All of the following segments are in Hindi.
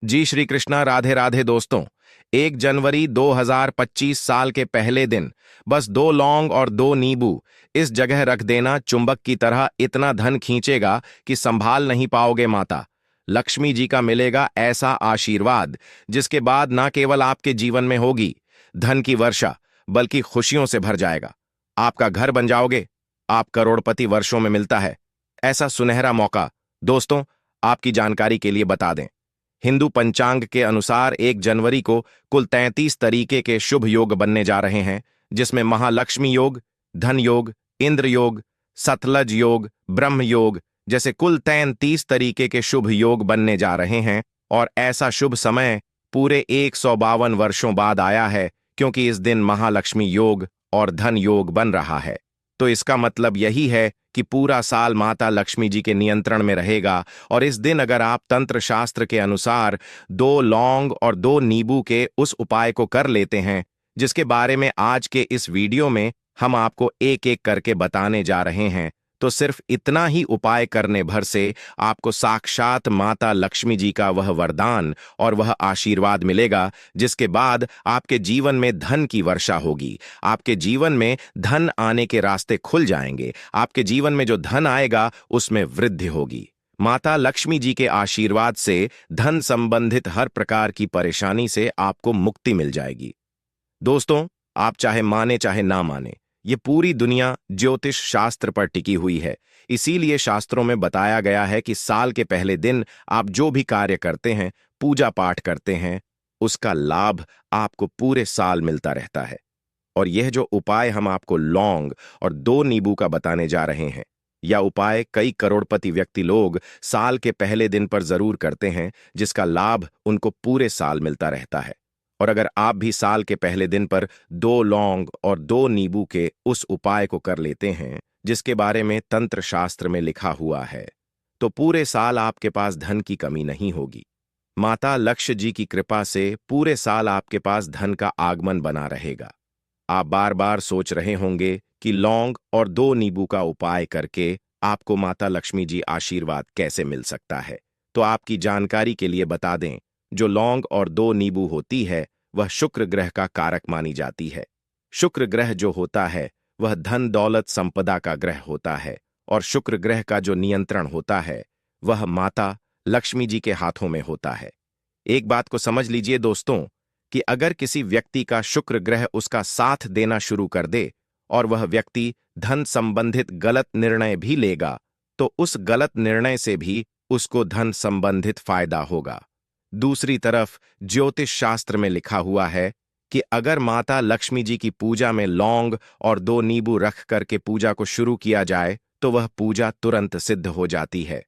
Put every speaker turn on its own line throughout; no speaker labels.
जी श्री कृष्णा, राधे राधे दोस्तों। 1 जनवरी 2025 साल के पहले दिन बस 2 लौंग और 2 नींबू इस जगह रख देना चुंबक की तरह इतना धन खींचेगा कि संभाल नहीं पाओगे। माता लक्ष्मी जी का मिलेगा ऐसा आशीर्वाद जिसके बाद ना केवल आपके जीवन में होगी धन की वर्षा, बल्कि खुशियों से भर जाएगा। आपका घर बन जाओगे। आप करोड़पति वर्षों में मिलता है ऐसा सुनहरा मौका। दोस्तों, आपकी जानकारी के लिए बता दें, हिंदू पंचांग के अनुसार 1 जनवरी को कुल 33 तरीके के शुभ योग बनने जा रहे हैं, जिसमें महालक्ष्मी योग, धन योग, इंद्र योग, सतलज योग, ब्रह्म योग जैसे कुल 33 तरीके के शुभ योग बनने जा रहे हैं। और ऐसा शुभ समय पूरे 152 वर्षों बाद आया है, क्योंकि इस दिन महालक्ष्मी योग और धन योग बन रहा है। तो इसका मतलब यही है कि पूरा साल माता लक्ष्मी जी के नियंत्रण में रहेगा। और इस दिन अगर आप तंत्र शास्त्र के अनुसार 2 लौंग और 2 नींबू के उस उपाय को कर लेते हैं, जिसके बारे में आज के इस वीडियो में हम आपको एक एक करके बताने जा रहे हैं, तो सिर्फ इतना ही उपाय करने भर से आपको साक्षात माता लक्ष्मी जी का वह वरदान और वह आशीर्वाद मिलेगा, जिसके बाद आपके जीवन में धन की वर्षा होगी। आपके जीवन में धन आने के रास्ते खुल जाएंगे। आपके जीवन में जो धन आएगा उसमें वृद्धि होगी। माता लक्ष्मी जी के आशीर्वाद से धन संबंधित हर प्रकार की परेशानी से आपको मुक्ति मिल जाएगी। दोस्तों, आप चाहे माने चाहे ना माने, ये पूरी दुनिया ज्योतिष शास्त्र पर टिकी हुई है। इसीलिए शास्त्रों में बताया गया है कि साल के पहले दिन आप जो भी कार्य करते हैं, पूजा पाठ करते हैं, उसका लाभ आपको पूरे साल मिलता रहता है। और यह जो उपाय हम आपको लौंग और 2 नींबू का बताने जा रहे हैं, यह उपाय कई करोड़पति व्यक्ति लोग साल के पहले दिन पर जरूर करते हैं, जिसका लाभ उनको पूरे साल मिलता रहता है। और अगर आप भी साल के पहले दिन पर 2 लौंग और 2 नींबू के उस उपाय को कर लेते हैं, जिसके बारे में तंत्र शास्त्र में लिखा हुआ है, तो पूरे साल आपके पास धन की कमी नहीं होगी। माता लक्ष्मी जी की कृपा से पूरे साल आपके पास धन का आगमन बना रहेगा। आप बार बार सोच रहे होंगे कि लौंग और 2 नींबू का उपाय करके आपको माता लक्ष्मी जी आशीर्वाद कैसे मिल सकता है। तो आपकी जानकारी के लिए बता दें, जो लौंग और 2 नींबू होती है वह शुक्र ग्रह का कारक मानी जाती है। शुक्र ग्रह जो होता है वह धन दौलत संपदा का ग्रह होता है। और शुक्र ग्रह का जो नियंत्रण होता है वह माता लक्ष्मी जी के हाथों में होता है। एक बात को समझ लीजिए दोस्तों, कि अगर किसी व्यक्ति का शुक्र ग्रह उसका साथ देना शुरू कर दे और वह व्यक्ति धन संबंधित गलत निर्णय भी लेगा, तो उस गलत निर्णय से भी उसको धन संबंधित फायदा होगा। दूसरी तरफ ज्योतिष शास्त्र में लिखा हुआ है कि अगर माता लक्ष्मी जी की पूजा में लौंग और 2 नींबू रख करके पूजा को शुरू किया जाए, तो वह पूजा तुरंत सिद्ध हो जाती है।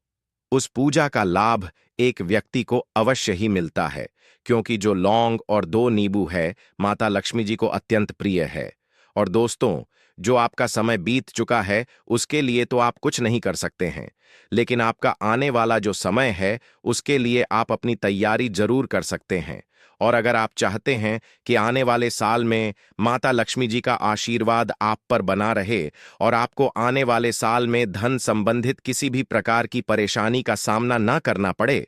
उस पूजा का लाभ एक व्यक्ति को अवश्य ही मिलता है, क्योंकि जो लौंग और 2 नींबू है माता लक्ष्मी जी को अत्यंत प्रिय है। और दोस्तों, जो आपका समय बीत चुका है उसके लिए तो आप कुछ नहीं कर सकते हैं, लेकिन आपका आने वाला जो समय है उसके लिए आप अपनी तैयारी जरूर कर सकते हैं। और अगर आप चाहते हैं कि आने वाले साल में माता लक्ष्मी जी का आशीर्वाद आप पर बना रहे और आपको आने वाले साल में धन संबंधित किसी भी प्रकार की परेशानी का सामना न करना पड़े,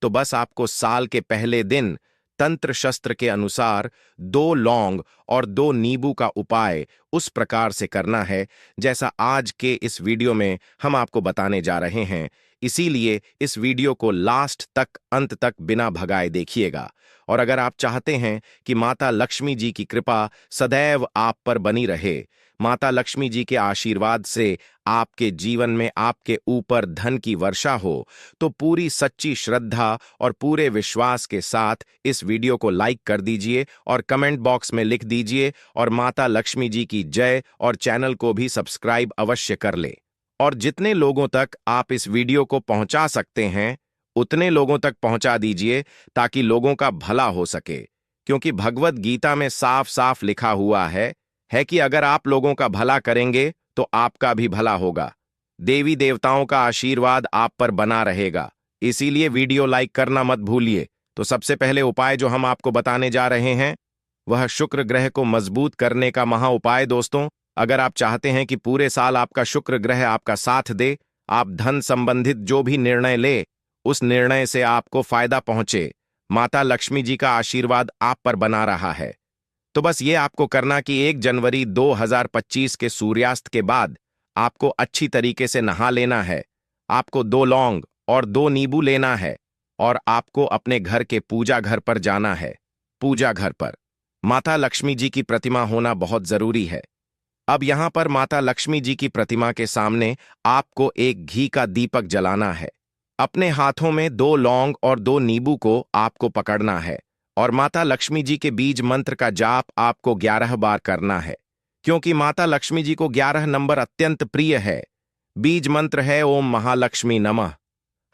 तो बस आपको साल के पहले दिन तंत्र शस्त्र के अनुसार 2 लौंग और 2 नींबू का उपाय उस प्रकार से करना है जैसा आज के इस वीडियो में हम आपको बताने जा रहे हैं। इसीलिए इस वीडियो को लास्ट तक, अंत तक बिना भगाए देखिएगा। और अगर आप चाहते हैं कि माता लक्ष्मी जी की कृपा सदैव आप पर बनी रहे, माता लक्ष्मी जी के आशीर्वाद से आपके जीवन में आपके ऊपर धन की वर्षा हो, तो पूरी सच्ची श्रद्धा और पूरे विश्वास के साथ इस वीडियो को लाइक कर दीजिए और कमेंट बॉक्स में लिख दीजिए और माता लक्ष्मी जी की जय, और चैनल को भी सब्सक्राइब अवश्य कर ले। और जितने लोगों तक आप इस वीडियो को पहुंचा सकते हैं उतने लोगों तक पहुंचा दीजिए, ताकि लोगों का भला हो सके। क्योंकि भगवत गीता में साफ साफ लिखा हुआ है कि अगर आप लोगों का भला करेंगे तो आपका भी भला होगा। देवी देवताओं का आशीर्वाद आप पर बना रहेगा। इसीलिए वीडियो लाइक करना मत भूलिए। तो सबसे पहले उपाय जो हम आपको बताने जा रहे हैं वह शुक्र ग्रह को मजबूत करने का महा उपाय। दोस्तों, अगर आप चाहते हैं कि पूरे साल आपका शुक्र ग्रह आपका साथ दे, आप धन संबंधित जो भी निर्णय ले उस निर्णय से आपको फायदा पहुंचे, माता लक्ष्मी जी का आशीर्वाद आप पर बना रहा है। तो बस ये आपको करना कि 1 जनवरी 2025 के सूर्यास्त के बाद आपको अच्छी तरीके से नहा लेना है। आपको 2 लौंग और 2 नींबू लेना है और आपको अपने घर के पूजा घर पर जाना है। पूजा घर पर माता लक्ष्मी जी की प्रतिमा होना बहुत जरूरी है। अब यहां पर माता लक्ष्मी जी की प्रतिमा के सामने आपको एक घी का दीपक जलाना है। अपने हाथों में 2 लौंग और 2 नींबू को आपको पकड़ना है और माता लक्ष्मी जी के बीज मंत्र का जाप आपको 11 बार करना है, क्योंकि माता लक्ष्मी जी को 11 नंबर अत्यंत प्रिय है। बीज मंत्र है ओम महालक्ष्मी नमः।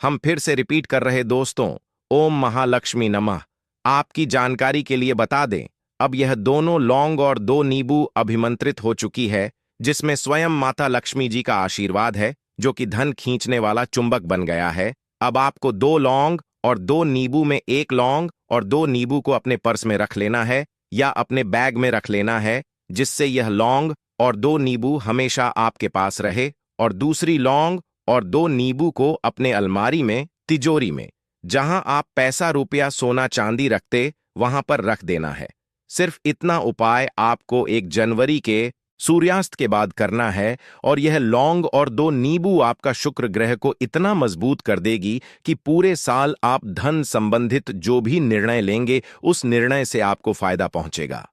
हम फिर से रिपीट कर रहे दोस्तों, ओम महालक्ष्मी नमः। आपकी जानकारी के लिए बता दें, अब यह दोनों लौंग और 2 नींबू अभिमंत्रित हो चुकी है, जिसमें स्वयं माता लक्ष्मी जी का आशीर्वाद है, जो कि धन खींचने वाला चुंबक बन गया है। अब आपको 2 लौंग और 2 नींबू में 1 लौंग और 2 नींबू को अपने पर्स में रख लेना है या अपने बैग में रख लेना है, जिससे यह लौंग और 2 नींबू हमेशा आपके पास रहे, और दूसरी लौंग और 2 नींबू को अपने अलमारी में, तिजोरी में, जहां आप पैसा रुपया सोना चांदी रखते वहां पर रख देना है। सिर्फ इतना उपाय आपको 1 जनवरी के सूर्यास्त के बाद करना है, और यह लौंग और 2 नींबू आपका शुक्र ग्रह को इतना मजबूत कर देगी कि पूरे साल आप धन संबंधित जो भी निर्णय लेंगे उस निर्णय से आपको फायदा पहुंचेगा।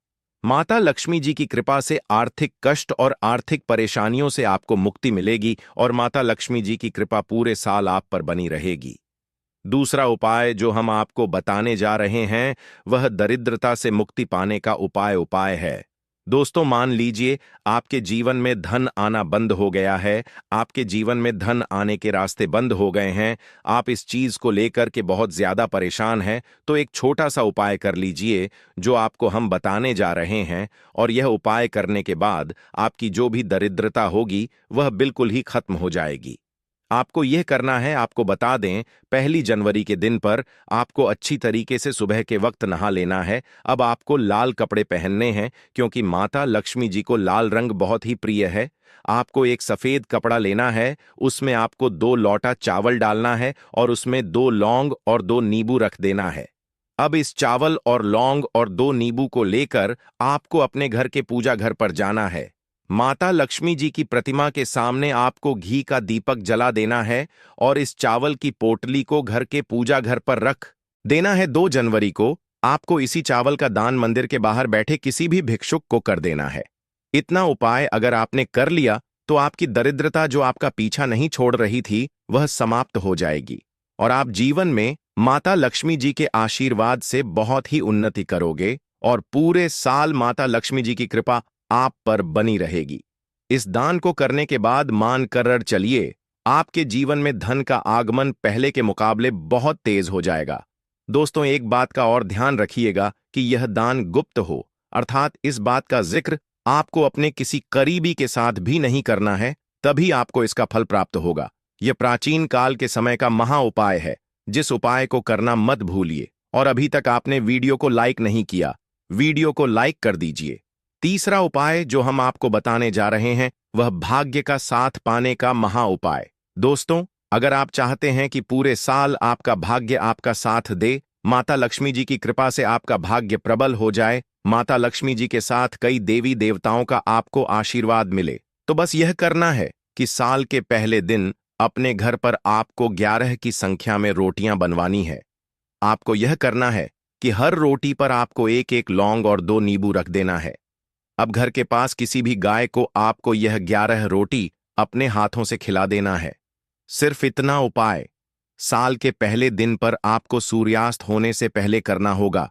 माता लक्ष्मी जी की कृपा से आर्थिक कष्ट और आर्थिक परेशानियों से आपको मुक्ति मिलेगी और माता लक्ष्मी जी की कृपा पूरे साल आप पर बनी रहेगी। दूसरा उपाय जो हम आपको बताने जा रहे हैं वह दरिद्रता से मुक्ति पाने का उपाय है। दोस्तों, मान लीजिए आपके जीवन में धन आना बंद हो गया है, आपके जीवन में धन आने के रास्ते बंद हो गए हैं, आप इस चीज को लेकर के बहुत ज्यादा परेशान हैं, तो एक छोटा सा उपाय कर लीजिए जो आपको हम बताने जा रहे हैं, और यह उपाय करने के बाद आपकी जो भी दरिद्रता होगी वह बिल्कुल ही खत्म हो जाएगी। आपको यह करना है, आपको बता दें, 1 जनवरी के दिन पर आपको अच्छी तरीके से सुबह के वक्त नहा लेना है। अब आपको लाल कपड़े पहनने हैं, क्योंकि माता लक्ष्मी जी को लाल रंग बहुत ही प्रिय है। आपको एक सफेद कपड़ा लेना है, उसमें आपको 2 लौटा चावल डालना है और उसमें 2 लौंग और 2 नींबू रख देना है। अब इस चावल और लौंग और 2 नींबू को लेकर आपको अपने घर के पूजा घर पर जाना है। माता लक्ष्मी जी की प्रतिमा के सामने आपको घी का दीपक जला देना है और इस चावल की पोटली को घर के पूजा घर पर रख देना है। 2 जनवरी को आपको इसी चावल का दान मंदिर के बाहर बैठे किसी भी भिक्षुक को कर देना है। इतना उपाय अगर आपने कर लिया तो आपकी दरिद्रता जो आपका पीछा नहीं छोड़ रही थी वह समाप्त हो जाएगी और आप जीवन में माता लक्ष्मी जी के आशीर्वाद से बहुत ही उन्नति करोगे और पूरे साल माता लक्ष्मी जी की कृपा आप पर बनी रहेगी। इस दान को करने के बाद मान कर चलिए, आपके जीवन में धन का आगमन पहले के मुकाबले बहुत तेज हो जाएगा। दोस्तों, एक बात का और ध्यान रखिएगा कि यह दान गुप्त हो, अर्थात इस बात का जिक्र आपको अपने किसी करीबी के साथ भी नहीं करना है, तभी आपको इसका फल प्राप्त होगा। यह प्राचीन काल के समय का महा उपाय है, जिस उपाय को करना मत भूलिए। और अभी तक आपने वीडियो को लाइक नहीं किया, वीडियो को लाइक कर दीजिए। तीसरा उपाय जो हम आपको बताने जा रहे हैं वह भाग्य का साथ पाने का महा उपाय। दोस्तों, अगर आप चाहते हैं कि पूरे साल आपका भाग्य आपका साथ दे, माता लक्ष्मी जी की कृपा से आपका भाग्य प्रबल हो जाए, माता लक्ष्मी जी के साथ कई देवी देवताओं का आपको आशीर्वाद मिले, तो बस यह करना है कि साल के पहले दिन अपने घर पर आपको 11 की संख्या में रोटियां बनवानी है। आपको यह करना है कि हर रोटी पर आपको 1-1 लौंग और 2 नींबू रख देना है। अब घर के पास किसी भी गाय को आपको यह 11 रोटी अपने हाथों से खिला देना है। सिर्फ इतना उपाय साल के पहले दिन पर आपको सूर्यास्त होने से पहले करना होगा।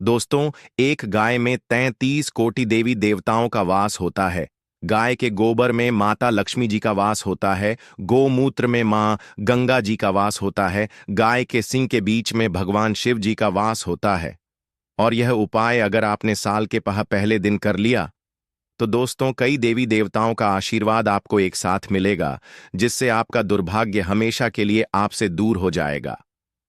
दोस्तों, एक गाय में 33 कोटि देवी देवताओं का वास होता है। गाय के गोबर में माता लक्ष्मी जी का वास होता है, गोमूत्र में मां गंगा जी का वास होता है, गाय के सिंग के बीच में भगवान शिव जी का वास होता है। और यह उपाय अगर आपने साल के पहले दिन कर लिया तो दोस्तों, कई देवी देवताओं का आशीर्वाद आपको एक साथ मिलेगा, जिससे आपका दुर्भाग्य हमेशा के लिए आपसे दूर हो जाएगा।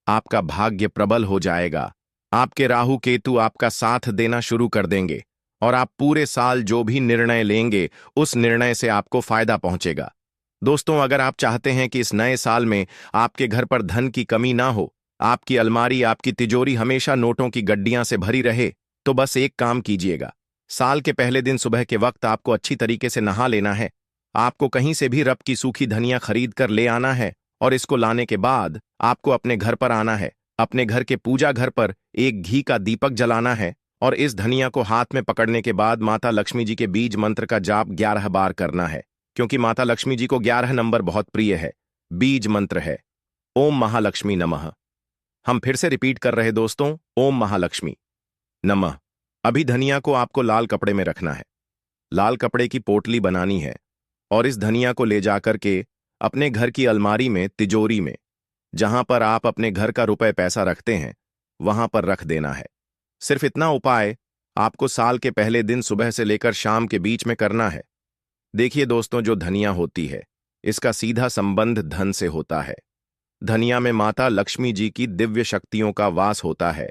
आपका भाग्य प्रबल हो जाएगा। आपके राहु केतु आपका साथ देना शुरू कर देंगे और आप पूरे साल जो भी निर्णय लेंगे उस निर्णय से आपको फायदा पहुंचेगा। दोस्तों, अगर आप चाहते हैं कि इस नए साल में आपके घर पर धन की कमी ना हो, आपकी अलमारी, आपकी तिजोरी हमेशा नोटों की गड्डियां से भरी रहे, तो बस एक काम कीजिएगा। साल के पहले दिन सुबह के वक्त आपको अच्छी तरीके से नहा लेना है। आपको कहीं से भी रब की सूखी धनिया खरीद कर ले आना है और इसको लाने के बाद आपको अपने घर पर आना है। अपने घर के पूजा घर पर एक घी का दीपक जलाना है और इस धनिया को हाथ में पकड़ने के बाद माता लक्ष्मी जी के बीज मंत्र का जाप 11 बार करना है, क्योंकि माता लक्ष्मी जी को 11 नंबर बहुत प्रिय है। बीज मंत्र है ओम महालक्ष्मी नमः। हम फिर से रिपीट कर रहे दोस्तों, ओम महालक्ष्मी नमः। अभी धनिया को आपको लाल कपड़े में रखना है। लाल कपड़े की पोटली बनानी है और इस धनिया को ले जाकर के अपने घर की अलमारी में, तिजोरी में, जहां पर आप अपने घर का रुपए पैसा रखते हैं, वहां पर रख देना है। सिर्फ इतना उपाय आपको साल के पहले दिन सुबह से लेकर शाम के बीच में करना है। देखिए दोस्तों, जो धनिया होती है इसका सीधा संबंध धन से होता है। धनिया में माता लक्ष्मी जी की दिव्य शक्तियों का वास होता है।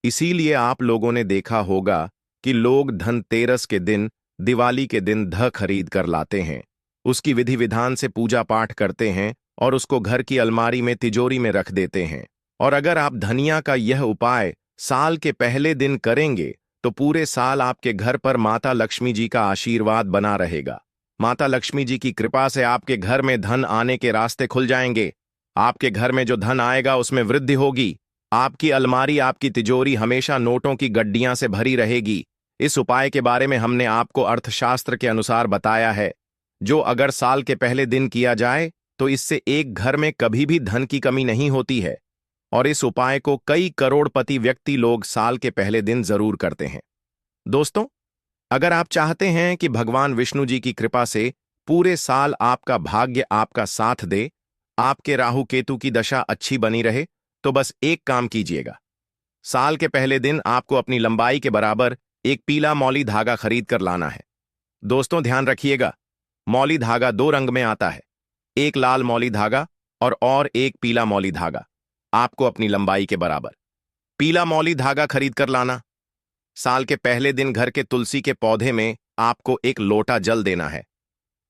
इसीलिए आप लोगों ने देखा होगा कि लोग धनतेरस के दिन, दिवाली के दिन खरीद कर लाते हैं, उसकी विधि विधान से पूजा पाठ करते हैं और उसको घर की अलमारी में, तिजोरी में रख देते हैं। और अगर आप धनिया का यह उपाय साल के पहले दिन करेंगे तो पूरे साल आपके घर पर माता लक्ष्मी जी का आशीर्वाद बना रहेगा। माता लक्ष्मी जी की कृपा से आपके घर में धन आने के रास्ते खुल जाएंगे। आपके घर में जो धन आएगा उसमें वृद्धि होगी। आपकी अलमारी, आपकी तिजोरी हमेशा नोटों की गड्डियां से भरी रहेगी। इस उपाय के बारे में हमने आपको अर्थशास्त्र के अनुसार बताया है, जो अगर साल के पहले दिन किया जाए तो इससे एक घर में कभी भी धन की कमी नहीं होती है। और इस उपाय को कई करोड़पति व्यक्ति लोग साल के पहले दिन जरूर करते हैं। दोस्तों, अगर आप चाहते हैं कि भगवान विष्णु जी की कृपा से पूरे साल आपका भाग्य आपका साथ दे, आपके राहु केतु की दशा अच्छी बनी रहे, तो बस एक काम कीजिएगा। साल के पहले दिन आपको अपनी लंबाई के बराबर एक पीला मौली धागा खरीद कर लाना है। दोस्तों ध्यान रखिएगा, मौली धागा दो रंग में आता है, एक लाल मौली धागा और एक पीला मौली धागा। आपको अपनी लंबाई के बराबर पीला मौली धागा खरीद कर लाना। साल के पहले दिन घर के तुलसी के पौधे में आपको एक लोटा जल देना है।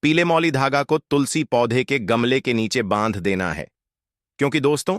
पीले मौली धागा को तुलसी पौधे के गमले के नीचे बांध देना है, क्योंकि दोस्तों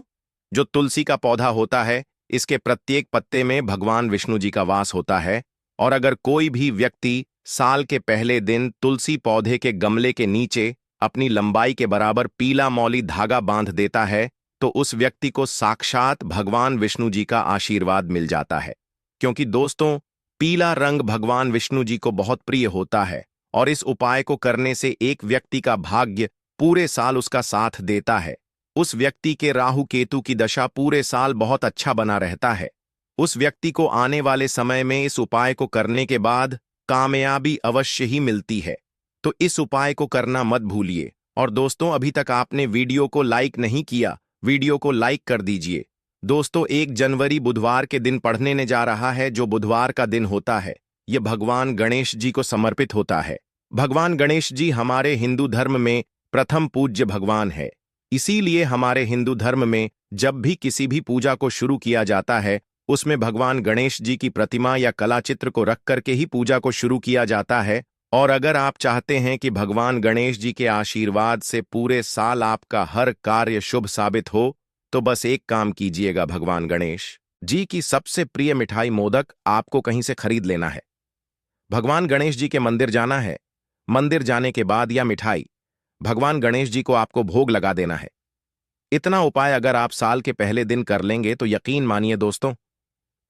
जो तुलसी का पौधा होता है इसके प्रत्येक पत्ते में भगवान विष्णु जी का वास होता है। और अगर कोई भी व्यक्ति साल के पहले दिन तुलसी पौधे के गमले के नीचे अपनी लंबाई के बराबर पीला मौली धागा बांध देता है तो उस व्यक्ति को साक्षात भगवान विष्णु जी का आशीर्वाद मिल जाता है। क्योंकि दोस्तों पीला रंग भगवान विष्णु जी को बहुत प्रिय होता है और इस उपाय को करने से एक व्यक्ति का भाग्य पूरे साल उसका साथ देता है। उस व्यक्ति के राहु केतु की दशा पूरे साल बहुत अच्छा बना रहता है। उस व्यक्ति को आने वाले समय में इस उपाय को करने के बाद कामयाबी अवश्य ही मिलती है। तो इस उपाय को करना मत भूलिए। और दोस्तों, अभी तक आपने वीडियो को लाइक नहीं किया, वीडियो को लाइक कर दीजिए। दोस्तों 1 जनवरी बुधवार के दिन पढ़ने ने जा रहा है, जो बुधवार का दिन होता है यह भगवान गणेश जी को समर्पित होता है। भगवान गणेश जी हमारे हिंदू धर्म में प्रथम पूज्य भगवान है। इसीलिए हमारे हिंदू धर्म में जब भी किसी भी पूजा को शुरू किया जाता है उसमें भगवान गणेश जी की प्रतिमा या कला चित्र को रख करके ही पूजा को शुरू किया जाता है। और अगर आप चाहते हैं कि भगवान गणेश जी के आशीर्वाद से पूरे साल आपका हर कार्य शुभ साबित हो, तो बस एक काम कीजिएगा, भगवान गणेश जी की सबसे प्रिय मिठाई मोदक आपको कहीं से खरीद लेना है। भगवान गणेश जी के मंदिर जाना है। मंदिर जाने के बाद यह मिठाई भगवान गणेश जी को आपको भोग लगा देना है। इतना उपाय अगर आप साल के पहले दिन कर लेंगे तो यकीन मानिए दोस्तों,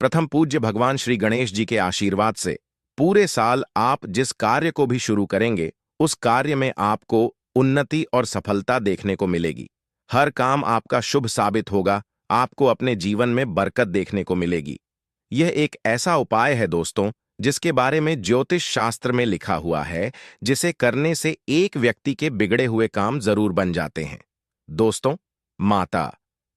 प्रथम पूज्य भगवान श्री गणेश जी के आशीर्वाद से पूरे साल आप जिस कार्य को भी शुरू करेंगे उस कार्य में आपको उन्नति और सफलता देखने को मिलेगी। हर काम आपका शुभ साबित होगा, आपको अपने जीवन में बरकत देखने को मिलेगी। यह एक ऐसा उपाय है दोस्तों जिसके बारे में ज्योतिष शास्त्र में लिखा हुआ है, जिसे करने से एक व्यक्ति के बिगड़े हुए काम जरूर बन जाते हैं। दोस्तों, माता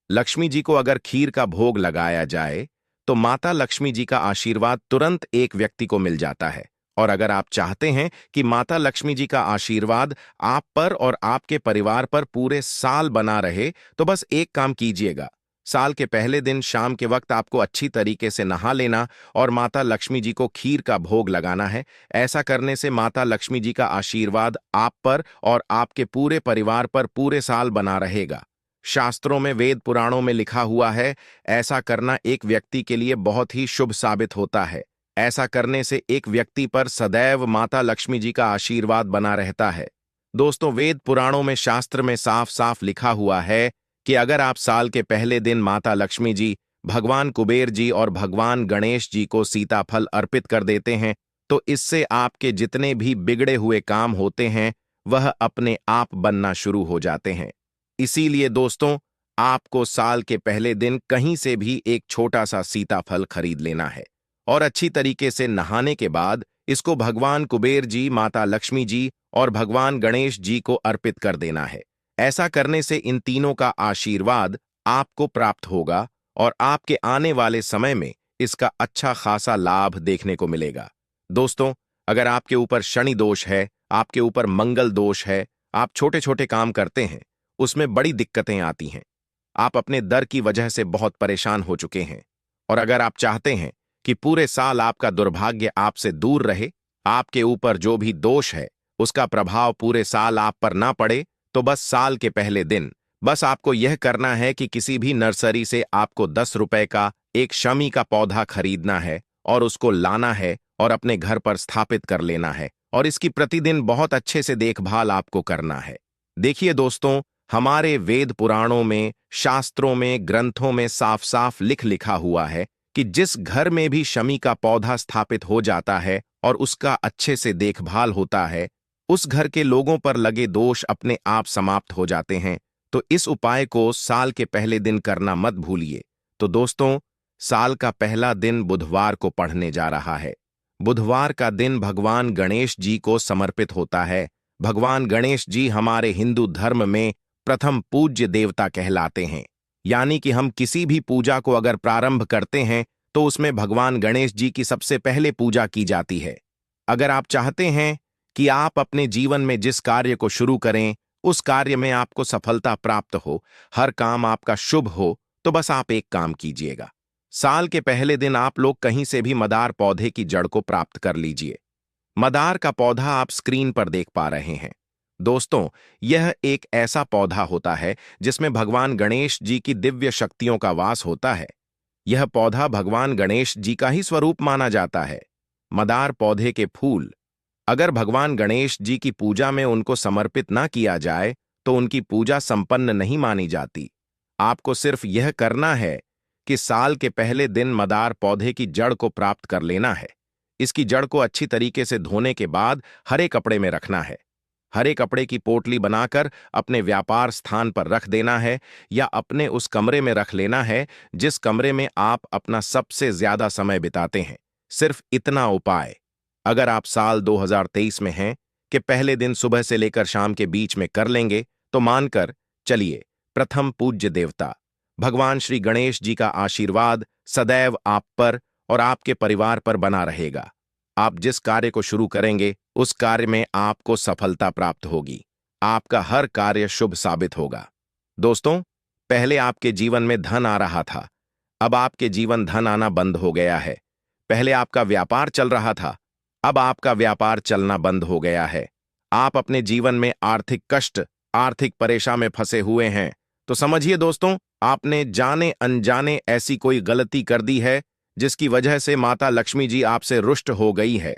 लक्ष्मी जी को अगर खीर का भोग लगाया जाए तो माता लक्ष्मी जी का आशीर्वाद तुरंत एक व्यक्ति को मिल जाता है। और अगर आप चाहते हैं कि माता लक्ष्मी जी का आशीर्वाद आप पर और आपके परिवार पर पूरे साल बना रहे, तो बस एक काम कीजिएगा। साल के पहले दिन शाम के वक्त आपको अच्छी तरीके से नहा लेना और माता लक्ष्मी जी को खीर का भोग लगाना है। ऐसा करने से माता लक्ष्मी जी का आशीर्वाद आप पर और आपके पूरे परिवार पर पूरे साल बना रहेगा। शास्त्रों में, वेद पुराणों में लिखा हुआ है, ऐसा करना एक व्यक्ति के लिए बहुत ही शुभ साबित होता है। ऐसा करने से एक व्यक्ति पर सदैव माता लक्ष्मी जी का आशीर्वाद बना रहता है। दोस्तों, वेद पुराणों में, शास्त्र में साफ साफ लिखा हुआ है कि अगर आप साल के पहले दिन माता लक्ष्मी जी, भगवान कुबेर जी और भगवान गणेश जी को सीताफल अर्पित कर देते हैं, तो इससे आपके जितने भी बिगड़े हुए काम होते हैं वह अपने आप बनना शुरू हो जाते हैं। इसीलिए दोस्तों, आपको साल के पहले दिन कहीं से भी एक छोटा सा सीताफल खरीद लेना है और अच्छी तरीके से नहाने के बाद इसको भगवान कुबेर जी, माता लक्ष्मी जी और भगवान गणेश जी को अर्पित कर देना है। ऐसा करने से इन तीनों का आशीर्वाद आपको प्राप्त होगा और आपके आने वाले समय में इसका अच्छा खासा लाभ देखने को मिलेगा। दोस्तों, अगर आपके ऊपर शनि दोष है, आपके ऊपर मंगल दोष है, आप छोटे छोटे काम करते हैं, उसमें बड़ी दिक्कतें आती हैं, आप अपने दर की वजह से बहुत परेशान हो चुके हैं, और अगर आप चाहते हैं कि पूरे साल आपका दुर्भाग्य आपसे दूर रहे, आपके ऊपर जो भी दोष है उसका प्रभाव पूरे साल आप पर ना पड़े, तो बस साल के पहले दिन बस आपको यह करना है कि किसी भी नर्सरी से आपको 10 रुपए का एक शमी का पौधा खरीदना है और उसको लाना है और अपने घर पर स्थापित कर लेना है, और इसकी प्रतिदिन बहुत अच्छे से देखभाल आपको करना है। देखिए दोस्तों, हमारे वेद पुराणों में, शास्त्रों में, ग्रंथों में साफ साफ लिखा हुआ है कि जिस घर में भी शमी का पौधा स्थापित हो जाता है और उसका अच्छे से देखभाल होता है, उस घर के लोगों पर लगे दोष अपने आप समाप्त हो जाते हैं। तो इस उपाय को साल के पहले दिन करना मत भूलिए। तो दोस्तों, साल का पहला दिन बुधवार को पढ़ने जा रहा है। बुधवार का दिन भगवान गणेश जी को समर्पित होता है। भगवान गणेश जी हमारे हिंदू धर्म में प्रथम पूज्य देवता कहलाते हैं, यानी कि हम किसी भी पूजा को अगर प्रारंभ करते हैं तो उसमें भगवान गणेश जी की सबसे पहले पूजा की जाती है। अगर आप चाहते हैं कि आप अपने जीवन में जिस कार्य को शुरू करें उस कार्य में आपको सफलता प्राप्त हो, हर काम आपका शुभ हो, तो बस आप एक काम कीजिएगा। साल के पहले दिन आप लोग कहीं से भी मदार पौधे की जड़ को प्राप्त कर लीजिए। मदार का पौधा आप स्क्रीन पर देख पा रहे हैं। दोस्तों, यह एक ऐसा पौधा होता है जिसमें भगवान गणेश जी की दिव्य शक्तियों का वास होता है। यह पौधा भगवान गणेश जी का ही स्वरूप माना जाता है। मदार पौधे के फूल अगर भगवान गणेश जी की पूजा में उनको समर्पित ना किया जाए तो उनकी पूजा संपन्न नहीं मानी जाती। आपको सिर्फ यह करना है कि साल के पहले दिन मदार पौधे की जड़ को प्राप्त कर लेना है। इसकी जड़ को अच्छी तरीके से धोने के बाद हरे कपड़े में रखना है। हरे कपड़े की पोटली बनाकर अपने व्यापार स्थान पर रख देना है या अपने उस कमरे में रख लेना है जिस कमरे में आप अपना सबसे ज्यादा समय बिताते हैं। सिर्फ इतना उपाय अगर आप साल 2023 में हैं कि पहले दिन सुबह से लेकर शाम के बीच में कर लेंगे तो मानकर चलिए, प्रथम पूज्य देवता भगवान श्री गणेश जी का आशीर्वाद सदैव आप पर और आपके परिवार पर बना रहेगा। आप जिस कार्य को शुरू करेंगे उस कार्य में आपको सफलता प्राप्त होगी। आपका हर कार्य शुभ साबित होगा। दोस्तों, पहले आपके जीवन में धन आ रहा था, अब आपके जीवन धन आना बंद हो गया है। पहले आपका व्यापार चल रहा था, अब आपका व्यापार चलना बंद हो गया है। आप अपने जीवन में आर्थिक कष्ट, आर्थिक परेशानी में फंसे हुए हैं। तो समझिए दोस्तों, आपने जाने अनजाने ऐसी कोई गलती कर दी है जिसकी वजह से माता लक्ष्मी जी आपसे रुष्ट हो गई है।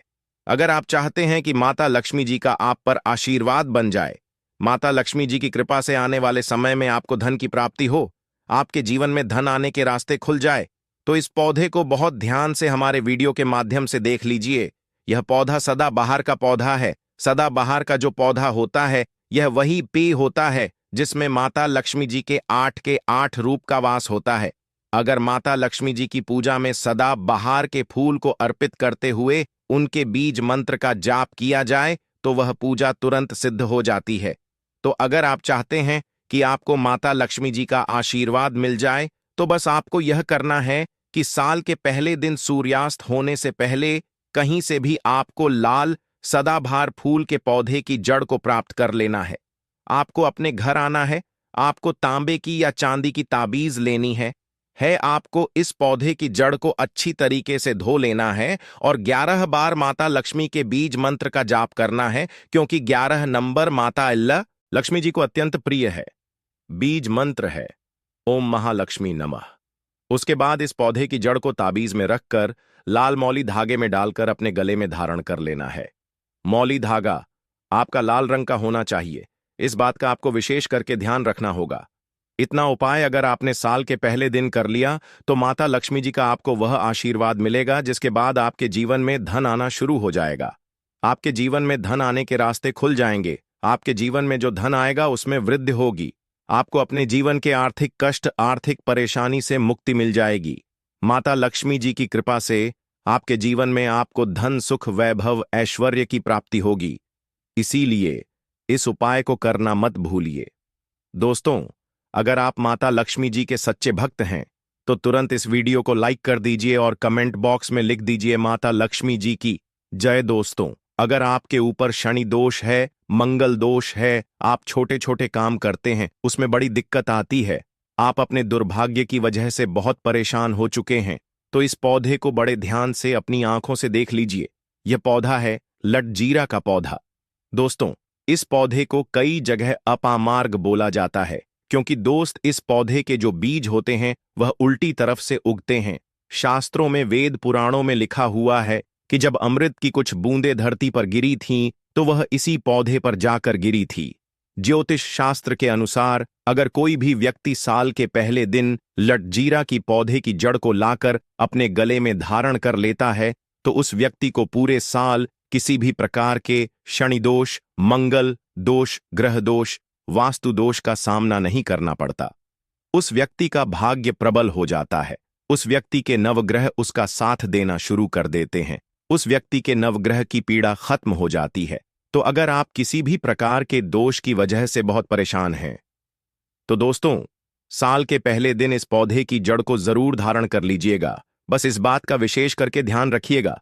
अगर आप चाहते हैं कि माता लक्ष्मी जी का आप पर आशीर्वाद बन जाए, माता लक्ष्मी जी की कृपा से आने वाले समय में आपको धन की प्राप्ति हो, आपके जीवन में धन आने के रास्ते खुल जाए, तो इस पौधे को बहुत ध्यान से हमारे वीडियो के माध्यम से देख लीजिए। यह पौधा सदाबहार का पौधा है। सदाबहार का जो पौधा होता है यह वही पेय होता है जिसमें माता लक्ष्मी जी के 8 रूप का वास होता है। अगर माता लक्ष्मी जी की पूजा में सदा बहार के फूल को अर्पित करते हुए उनके बीज मंत्र का जाप किया जाए तो वह पूजा तुरंत सिद्ध हो जाती है। तो अगर आप चाहते हैं कि आपको माता लक्ष्मी जी का आशीर्वाद मिल जाए तो बस आपको यह करना है कि साल के पहले दिन सूर्यास्त होने से पहले कहीं से भी आपको लाल सदाबहार फूल के पौधे की जड़ को प्राप्त कर लेना है। आपको अपने घर आना है, आपको तांबे की या चांदी की ताबीज लेनी है। आपको इस पौधे की जड़ को अच्छी तरीके से धो लेना है और 11 बार माता लक्ष्मी के बीज मंत्र का जाप करना है, क्योंकि 11 नंबर माता अल्लाह लक्ष्मी जी को अत्यंत प्रिय है। बीज मंत्र है ओम महालक्ष्मी नमः। उसके बाद इस पौधे की जड़ को ताबीज में रखकर लाल मौली धागे में डालकर अपने गले में धारण कर लेना है। मौली धागा आपका लाल रंग का होना चाहिए, इस बात का आपको विशेष करके ध्यान रखना होगा। इतना उपाय अगर आपने साल के पहले दिन कर लिया तो माता लक्ष्मी जी का आपको वह आशीर्वाद मिलेगा जिसके बाद आपके जीवन में धन आना शुरू हो जाएगा। आपके जीवन में धन आने के रास्ते खुल जाएंगे। आपके जीवन में जो धन आएगा उसमें वृद्धि होगी। आपको अपने जीवन के आर्थिक कष्ट, आर्थिक परेशानी से मुक्ति मिल जाएगी। माता लक्ष्मी जी की कृपा से आपके जीवन में आपको धन, सुख, वैभव, ऐश्वर्य की प्राप्ति होगी। इसीलिए इस उपाय को करना मत भूलिए। दोस्तों, अगर आप माता लक्ष्मी जी के सच्चे भक्त हैं तो तुरंत इस वीडियो को लाइक कर दीजिए और कमेंट बॉक्स में लिख दीजिए माता लक्ष्मी जी की जय। दोस्तों, अगर आपके ऊपर शनि दोष है, मंगल दोष है, आप छोटे छोटे काम करते हैं, उसमें बड़ी दिक्कत आती है, आप अपने दुर्भाग्य की वजह से बहुत परेशान हो चुके हैं, तो इस पौधे को बड़े ध्यान से अपनी आंखों से देख लीजिए। यह पौधा है लटजीरा का पौधा। दोस्तों, इस पौधे को कई जगह अपामार्ग बोला जाता है क्योंकि दोस्त इस पौधे के जो बीज होते हैं वह उल्टी तरफ से उगते हैं। शास्त्रों में, वेद पुराणों में लिखा हुआ है कि जब अमृत की कुछ बूंदें धरती पर गिरी थीं तो वह इसी पौधे पर जाकर गिरी थी। ज्योतिष शास्त्र के अनुसार अगर कोई भी व्यक्ति साल के पहले दिन लटजीरा की पौधे की जड़ को लाकर अपने गले में धारण कर लेता है तो उस व्यक्ति को पूरे साल किसी भी प्रकार के शनि दोष, मंगल दोष, ग्रह दोष, वास्तु दोष का सामना नहीं करना पड़ता। उस व्यक्ति का भाग्य प्रबल हो जाता है। उस व्यक्ति के नवग्रह उसका साथ देना शुरू कर देते हैं। उस व्यक्ति के नवग्रह की पीड़ा खत्म हो जाती है। तो अगर आप किसी भी प्रकार के दोष की वजह से बहुत परेशान हैं तो दोस्तों, साल के पहले दिन इस पौधे की जड़ को जरूर धारण कर लीजिएगा। बस इस बात का विशेष करके ध्यान रखिएगा,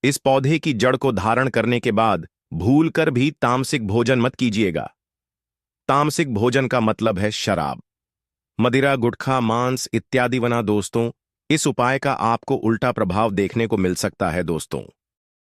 इस पौधे की जड़ को धारण करने के बाद भूलकर भी तामसिक भोजन मत कीजिएगा। तामसिक भोजन का मतलब है शराब, मदिरा, गुटखा, मांस इत्यादि। वना दोस्तों, इस उपाय का आपको उल्टा प्रभाव देखने को मिल सकता है। दोस्तों,